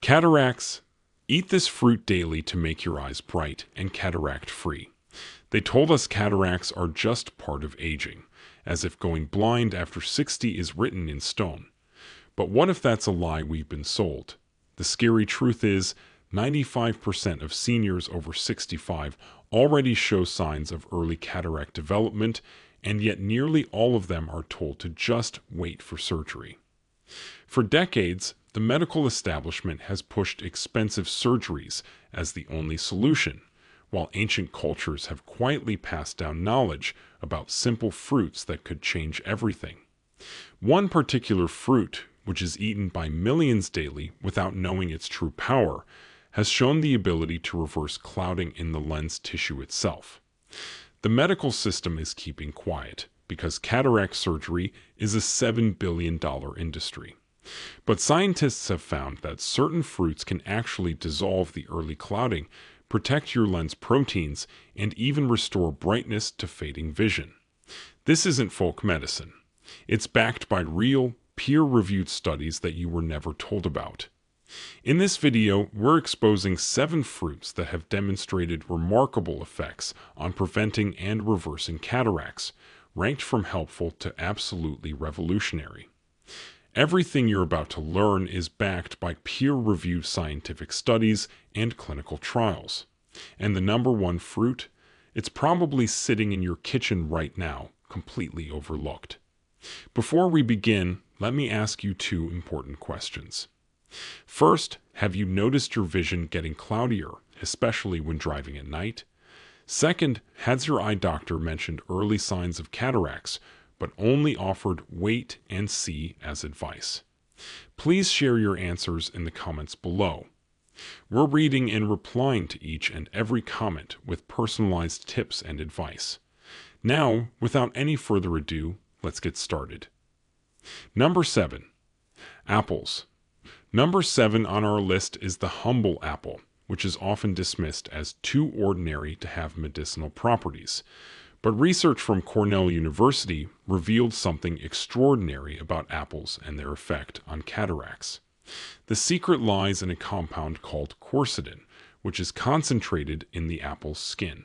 Cataracts. Eat this fruit daily to make your eyes bright and cataract-free. They told us cataracts are just part of aging, as if going blind after 60 is written in stone. But what if that's a lie we've been sold? The scary truth is, 95% of seniors over 65 already show signs of early cataract development, and yet nearly all of them are told to just wait for surgery. For decades, the medical establishment has pushed expensive surgeries as the only solution, while ancient cultures have quietly passed down knowledge about simple fruits that could change everything. One particular fruit, which is eaten by millions daily without knowing its true power, has shown the ability to reverse clouding in the lens tissue itself. The medical system is keeping quiet because cataract surgery is a $7 billion industry. But scientists have found that certain fruits can actually dissolve the early clouding, protect your lens proteins, and even restore brightness to fading vision. This isn't folk medicine. It's backed by real, peer-reviewed studies that you were never told about. In this video, we're exposing 7 fruits that have demonstrated remarkable effects on preventing and reversing cataracts, ranked from helpful to absolutely revolutionary. Everything you're about to learn is backed by peer-reviewed scientific studies and clinical trials. And the number one fruit? It's probably sitting in your kitchen right now, completely overlooked. Before we begin, let me ask you 2 important questions. First, have you noticed your vision getting cloudier, especially when driving at night? Second, has your eye doctor mentioned early signs of cataracts, but only offered wait and see as advice? Please share your answers in the comments below. We're reading and replying to each and every comment with personalized tips and advice. Now, without any further ado, let's get started. Number 7. Apples. Number 7 on our list is the humble apple, which is often dismissed as too ordinary to have medicinal properties. But research from Cornell University revealed something extraordinary about apples and their effect on cataracts. The secret lies in a compound called quercetin, which is concentrated in the apple's skin.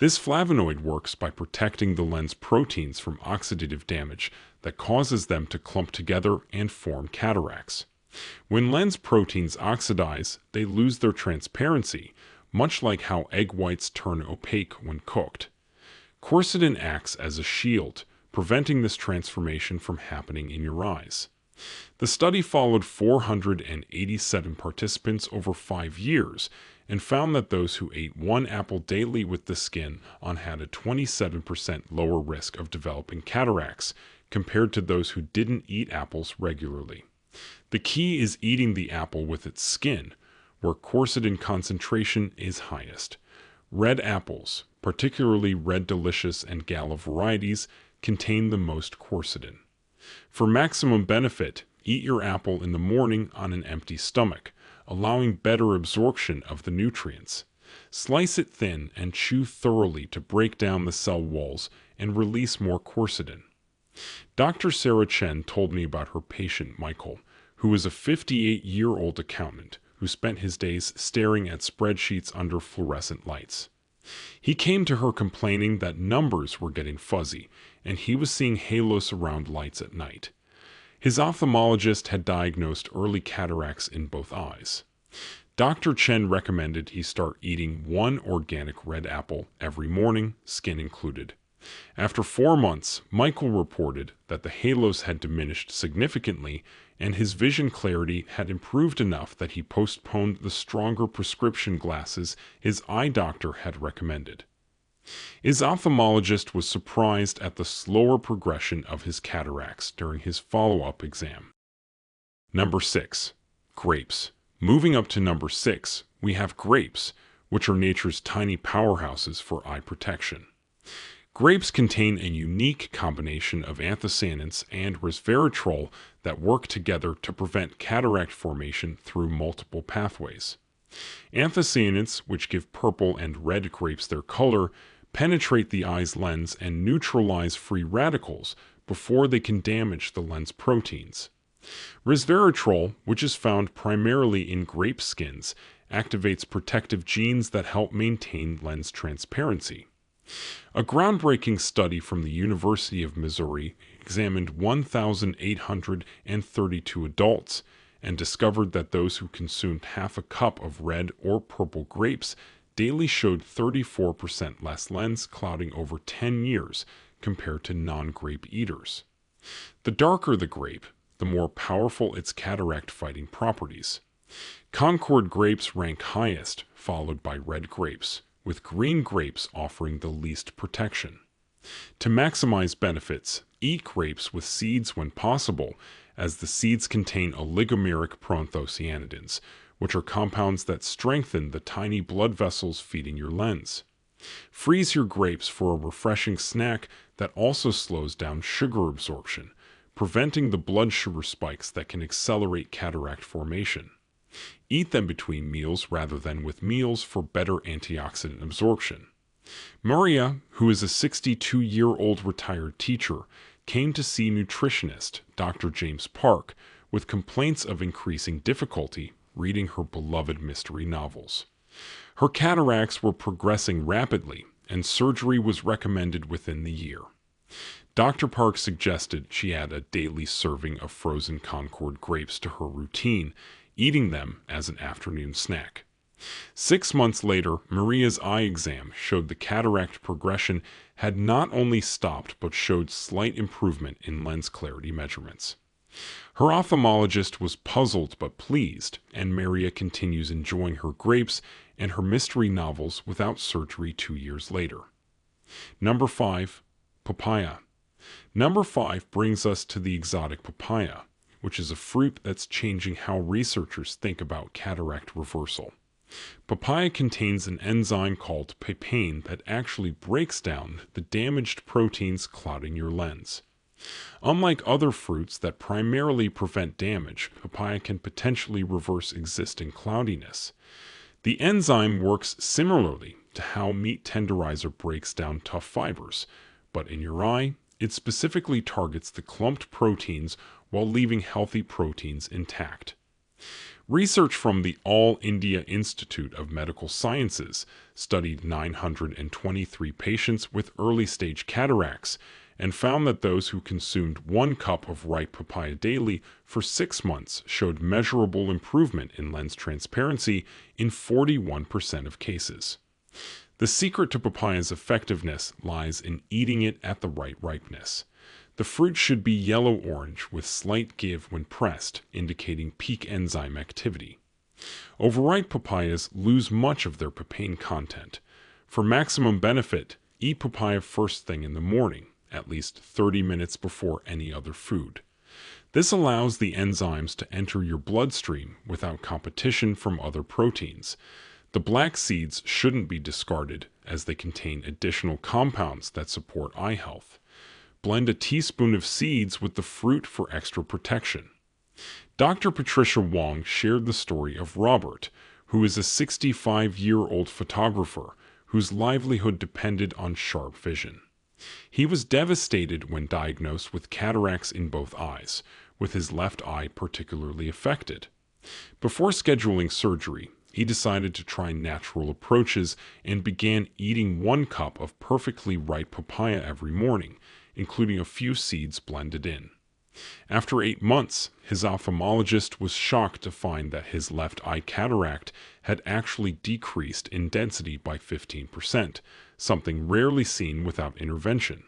This flavonoid works by protecting the lens proteins from oxidative damage that causes them to clump together and form cataracts. When lens proteins oxidize, they lose their transparency, much like how egg whites turn opaque when cooked. Quercetin acts as a shield, preventing this transformation from happening in your eyes. The study followed 487 participants over 5 years and found that those who ate 1 apple daily with the skin on had a 27% lower risk of developing cataracts compared to those who didn't eat apples regularly. The key is eating the apple with its skin, where quercetin concentration is highest. Red apples, particularly Red Delicious and Gala varieties, contain the most quercetin. For maximum benefit, eat your apple in the morning on an empty stomach, allowing better absorption of the nutrients. Slice it thin and chew thoroughly to break down the cell walls and release more quercetin. Dr. Sarah Chen told me about her patient Michael, who is a 58-year-old accountant who spent his days staring at spreadsheets under fluorescent lights. He came to her complaining that numbers were getting fuzzy, and he was seeing halos around lights at night. His ophthalmologist had diagnosed early cataracts in both eyes. Dr. Chen recommended he start eating 1 organic red apple every morning, skin included. After 4 months, Michael reported that the halos had diminished significantly and his vision clarity had improved enough that he postponed the stronger prescription glasses his eye doctor had recommended. His ophthalmologist was surprised at the slower progression of his cataracts during his follow-up exam. Number 6. Grapes. Moving up to number 6, we have grapes, which are nature's tiny powerhouses for eye protection. Grapes contain a unique combination of anthocyanins and resveratrol that work together to prevent cataract formation through multiple pathways. Anthocyanins, which give purple and red grapes their color, penetrate the eye's lens and neutralize free radicals before they can damage the lens proteins. Resveratrol, which is found primarily in grape skins, activates protective genes that help maintain lens transparency. A groundbreaking study from the University of Missouri examined 1,832 adults and discovered that those who consumed half a cup of red or purple grapes daily showed 34% less lens clouding over 10 years compared to non-grape eaters. The darker the grape, the more powerful its cataract-fighting properties. Concord grapes rank highest, followed by red grapes, with green grapes offering the least protection. To maximize benefits, eat grapes with seeds when possible, as the seeds contain oligomeric proanthocyanidins, which are compounds that strengthen the tiny blood vessels feeding your lens. Freeze your grapes for a refreshing snack that also slows down sugar absorption, preventing the blood sugar spikes that can accelerate cataract formation. Eat them between meals rather than with meals for better antioxidant absorption. Maria, who is a 62-year-old retired teacher, came to see nutritionist Dr. James Park with complaints of increasing difficulty reading her beloved mystery novels. Her cataracts were progressing rapidly, and surgery was recommended within the year. Dr. Park suggested she add a daily serving of frozen Concord grapes to her routine, eating them as an afternoon snack. 6 months later, Maria's eye exam showed the cataract progression had not only stopped but showed slight improvement in lens clarity measurements. Her ophthalmologist was puzzled but pleased, and Maria continues enjoying her grapes and her mystery novels without surgery 2 years later. Number 5. Papaya. Number 5 brings us to the exotic papaya, which is a fruit that's changing how researchers think about cataract reversal. Papaya contains an enzyme called papain that actually breaks down the damaged proteins clouding your lens. Unlike other fruits that primarily prevent damage, papaya can potentially reverse existing cloudiness. The enzyme works similarly to how meat tenderizer breaks down tough fibers, but in your eye, it specifically targets the clumped proteins while leaving healthy proteins intact. Research from the All India Institute of Medical Sciences studied 923 patients with early-stage cataracts and found that those who consumed 1 cup of ripe papaya daily for 6 months showed measurable improvement in lens transparency in 41% of cases. The secret to papaya's effectiveness lies in eating it at the right ripeness. The fruit should be yellow-orange with slight give when pressed, indicating peak enzyme activity. Overripe papayas lose much of their papain content. For maximum benefit, eat papaya first thing in the morning, at least 30 minutes before any other food. This allows the enzymes to enter your bloodstream without competition from other proteins. The black seeds shouldn't be discarded, as they contain additional compounds that support eye health. Blend a teaspoon of seeds with the fruit for extra protection. Dr. Patricia Wong shared the story of Robert, who is a 65-year-old photographer whose livelihood depended on sharp vision. He was devastated when diagnosed with cataracts in both eyes, with his left eye particularly affected. Before scheduling surgery, he decided to try natural approaches and began eating 1 cup of perfectly ripe papaya every morning, including a few seeds blended in. After 8 months, his ophthalmologist was shocked to find that his left eye cataract had actually decreased in density by 15%, something rarely seen without intervention.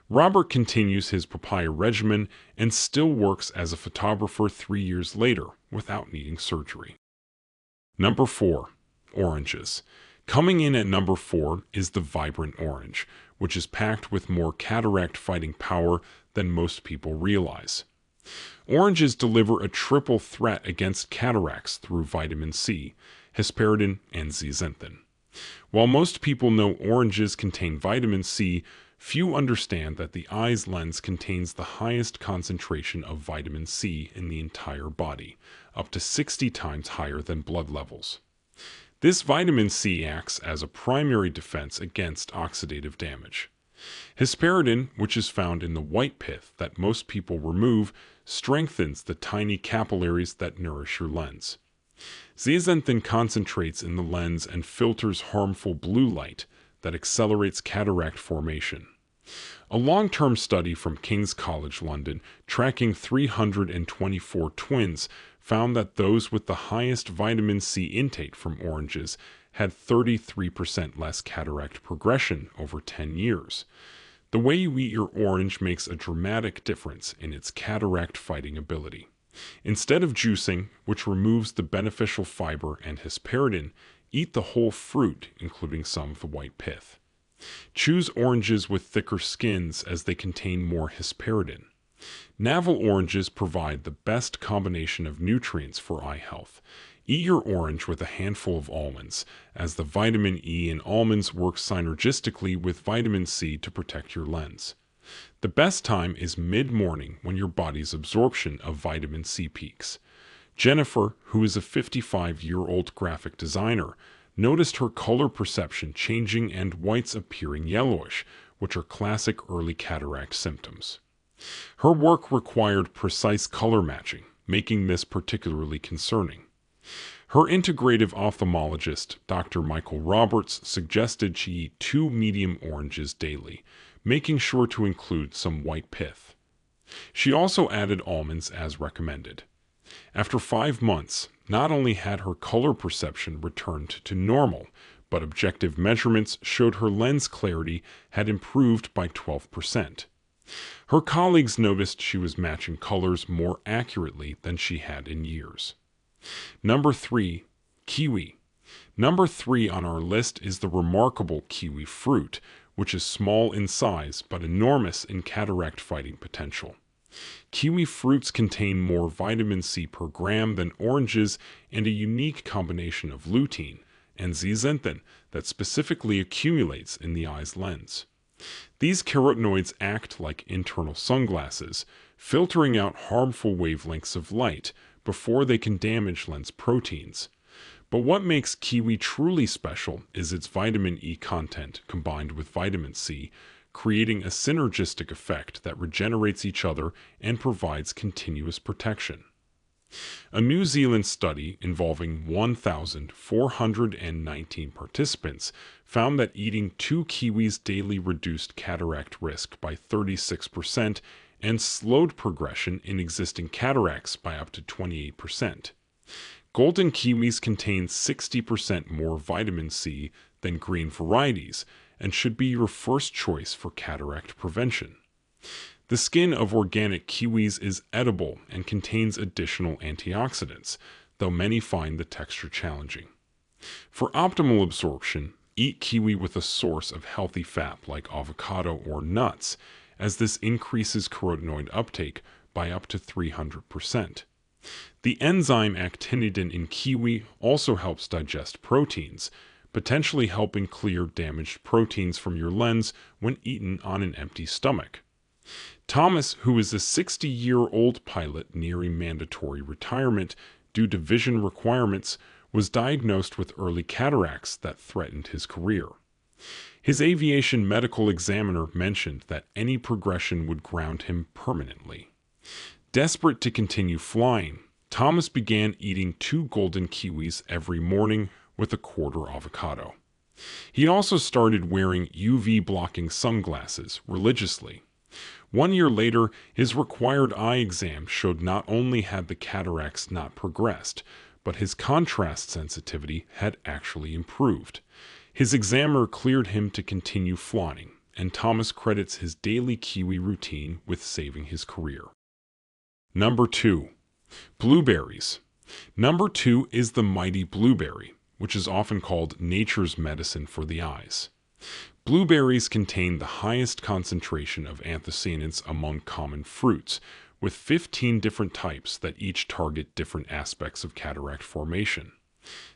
Robert continues his papaya regimen and still works as a photographer 3 years later without needing surgery. Number 4. Oranges. Coming in at number 4 is the vibrant orange, which is packed with more cataract-fighting power than most people realize. Oranges deliver a triple threat against cataracts through vitamin C, hesperidin, and zeaxanthin. While most people know oranges contain vitamin C, few understand that the eye's lens contains the highest concentration of vitamin C in the entire body, up to 60 times higher than blood levels. This vitamin C acts as a primary defense against oxidative damage. Hesperidin, which is found in the white pith that most people remove, strengthens the tiny capillaries that nourish your lens. Zeaxanthin concentrates in the lens and filters harmful blue light that accelerates cataract formation. A long-term study from King's College London, tracking 324 twins, found that those with the highest vitamin C intake from oranges had 33% less cataract progression over 10 years. The way you eat your orange makes a dramatic difference in its cataract-fighting ability. Instead of juicing, which removes the beneficial fiber and hesperidin, eat the whole fruit, including some of the white pith. Choose oranges with thicker skins as they contain more hesperidin. Navel oranges provide the best combination of nutrients for eye health. Eat your orange with a handful of almonds, as the vitamin E in almonds works synergistically with vitamin C to protect your lens. The best time is mid-morning when your body's absorption of vitamin C peaks. Jennifer, who is a 55-year-old graphic designer, noticed her color perception changing and whites appearing yellowish, which are classic early cataract symptoms. Her work required precise color matching, making this particularly concerning. Her integrative ophthalmologist, Dr. Michael Roberts, suggested she eat 2 medium oranges daily, making sure to include some white pith. She also added almonds as recommended. After 5 months, not only had her color perception returned to normal, but objective measurements showed her lens clarity had improved by 12%. Her colleagues noticed she was matching colors more accurately than she had in years. Number 3, kiwi. Number 3 on our list is the remarkable kiwi fruit, which is small in size but enormous in cataract-fighting potential. Kiwi fruits contain more vitamin C per gram than oranges and a unique combination of lutein and zeaxanthin that specifically accumulates in the eye's lens. These carotenoids act like internal sunglasses, filtering out harmful wavelengths of light before they can damage lens proteins. But what makes kiwi truly special is its vitamin E content combined with vitamin C, creating a synergistic effect that regenerates each other and provides continuous protection. A New Zealand study involving 1,419 participants found that eating 2 kiwis daily reduced cataract risk by 36% and slowed progression in existing cataracts by up to 28%. Golden kiwis contain 60% more vitamin C than green varieties and should be your first choice for cataract prevention. The skin of organic kiwis is edible and contains additional antioxidants, though many find the texture challenging. For optimal absorption, eat kiwi with a source of healthy fat like avocado or nuts, as this increases carotenoid uptake by up to 300%. The enzyme actinidin in kiwi also helps digest proteins, potentially helping clear damaged proteins from your lens when eaten on an empty stomach. Thomas, who is a 60-year-old pilot nearing mandatory retirement due to vision requirements, was diagnosed with early cataracts that threatened his career. His aviation medical examiner mentioned that any progression would ground him permanently. Desperate to continue flying, Thomas began eating 2 golden kiwis every morning with a quarter avocado. He also started wearing UV-blocking sunglasses religiously. 1 year later, his required eye exam showed not only had the cataracts not progressed, but his contrast sensitivity had actually improved. His examiner cleared him to continue flying, and Thomas credits his daily kiwi routine with saving his career. Number 2. Blueberries. Number 2 is the mighty blueberry, which is often called nature's medicine for the eyes. Blueberries contain the highest concentration of anthocyanins among common fruits, with 15 different types that each target different aspects of cataract formation.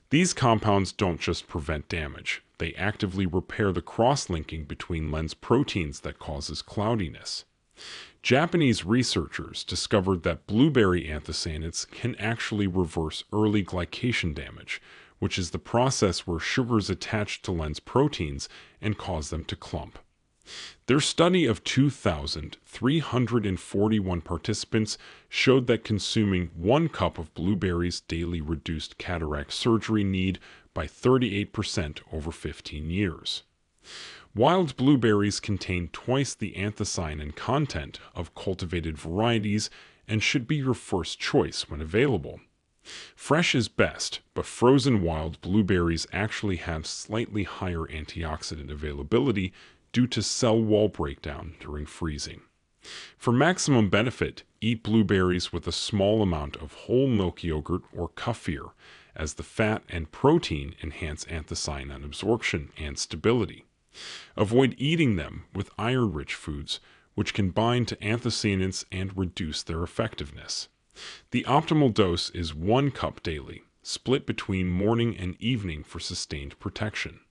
These compounds don't just prevent damage, they actively repair the cross-linking between lens proteins that causes cloudiness. Japanese researchers discovered that blueberry anthocyanins can actually reverse early glycation damage, which is the process where sugars attach to lens proteins and cause them to clump. Their study of 2,341 participants showed that consuming 1 cup of blueberries daily reduced cataract surgery need by 38% over 15 years. Wild blueberries contain twice the anthocyanin content of cultivated varieties and should be your first choice when available. Fresh is best, but frozen wild blueberries actually have slightly higher antioxidant availability due to cell wall breakdown during freezing. For maximum benefit, eat blueberries with a small amount of whole milk yogurt or kefir, as the fat and protein enhance anthocyanin absorption and stability. Avoid eating them with iron-rich foods, which can bind to anthocyanins and reduce their effectiveness. The optimal dose is 1 cup daily, split between morning and evening for sustained protection.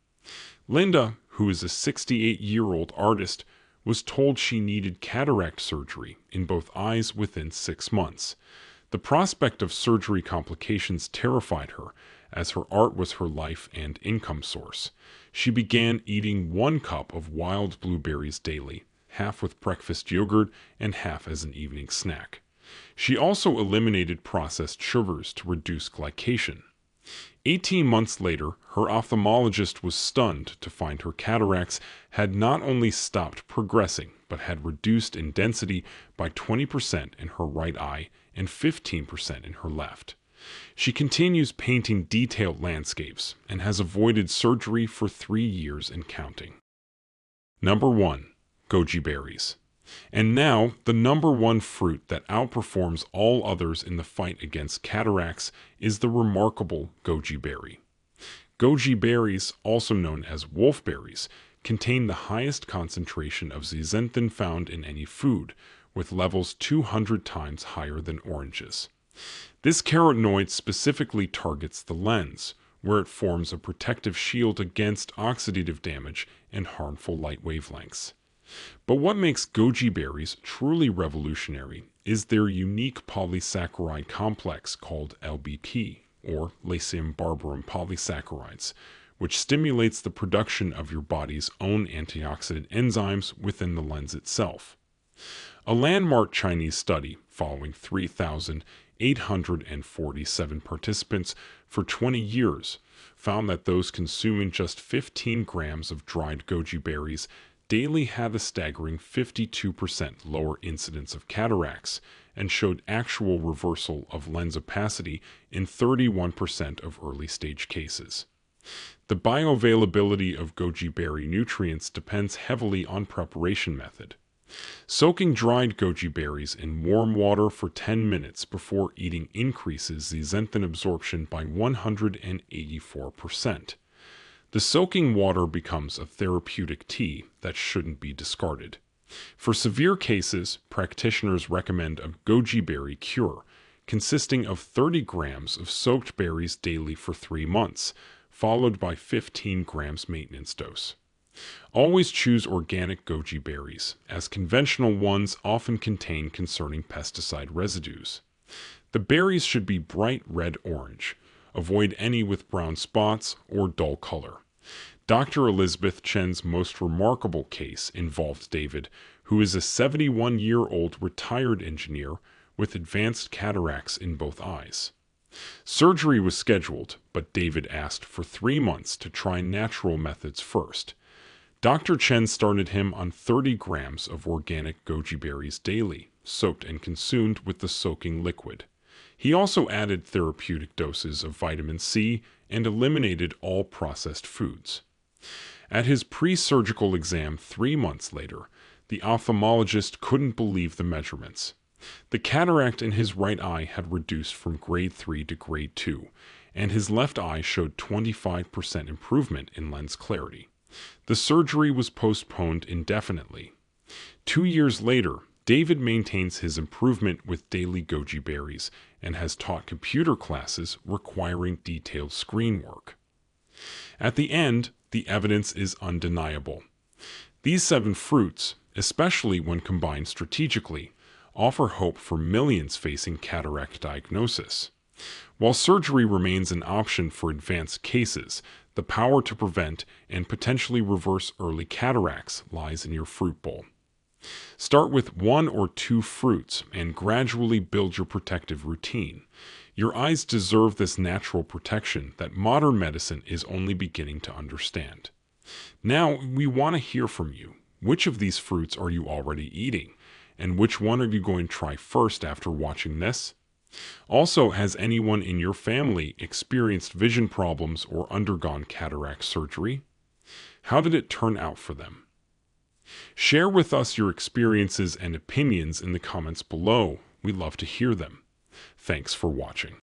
Linda, who is a 68-year-old artist, was told she needed cataract surgery in both eyes within 6 months. The prospect of surgery complications terrified her, as her art was her life and income source. She began eating 1 cup of wild blueberries daily, half with breakfast yogurt and half as an evening snack. She also eliminated processed sugars to reduce glycation. 18 months later, her ophthalmologist was stunned to find her cataracts had not only stopped progressing, but had reduced in density by 20% in her right eye and 15% in her left. She continues painting detailed landscapes and has avoided surgery for 3 years and counting. Number 1. Goji berries. And now, the number 1 fruit that outperforms all others in the fight against cataracts is the remarkable goji berry. Goji berries, also known as wolfberries, contain the highest concentration of zeaxanthin found in any food, with levels 200 times higher than oranges. This carotenoid specifically targets the lens, where it forms a protective shield against oxidative damage and harmful light wavelengths. But what makes goji berries truly revolutionary is their unique polysaccharide complex called LBP, or Leucium barbarum polysaccharides, which stimulates the production of your body's own antioxidant enzymes within the lens itself. A landmark Chinese study following 3,847 participants for 20 years found that those consuming just 15 grams of dried goji berries daily had a staggering 52% lower incidence of cataracts and showed actual reversal of lens opacity in 31% of early-stage cases. The bioavailability of goji berry nutrients depends heavily on preparation method. Soaking dried goji berries in warm water for 10 minutes before eating increases zeaxanthin absorption by 184%. The soaking water becomes a therapeutic tea that shouldn't be discarded. For severe cases, practitioners recommend a goji berry cure, consisting of 30 grams of soaked berries daily for 3 months, followed by 15 grams maintenance dose. Always choose organic goji berries, as conventional ones often contain concerning pesticide residues. The berries should be bright red-orange. Avoid any with brown spots or dull color. Dr. Elizabeth Chen's most remarkable case involved David, who is a 71-year-old retired engineer with advanced cataracts in both eyes. Surgery was scheduled, but David asked for 3 months to try natural methods first. Dr. Chen started him on 30 grams of organic goji berries daily, soaked and consumed with the soaking liquid. He also added therapeutic doses of vitamin C and eliminated all processed foods. At his pre-surgical exam 3 months later, the ophthalmologist couldn't believe the measurements. The cataract in his right eye had reduced from grade 3 to grade 2, and his left eye showed 25% improvement in lens clarity. The surgery was postponed indefinitely. 2 years later, David maintains his improvement with daily goji berries and has taught computer classes requiring detailed screen work. At the end, the evidence is undeniable. These 7 fruits, especially when combined strategically, offer hope for millions facing cataract diagnosis. While surgery remains an option for advanced cases, the power to prevent and potentially reverse early cataracts lies in your fruit bowl. Start with 1 or 2 fruits and gradually build your protective routine. Your eyes deserve this natural protection that modern medicine is only beginning to understand. Now, we want to hear from you. Which of these fruits are you already eating? And which one are you going to try first after watching this? Also, has anyone in your family experienced vision problems or undergone cataract surgery? How did it turn out for them? Share with us your experiences and opinions in the comments below. We'd love to hear them. Thanks for watching.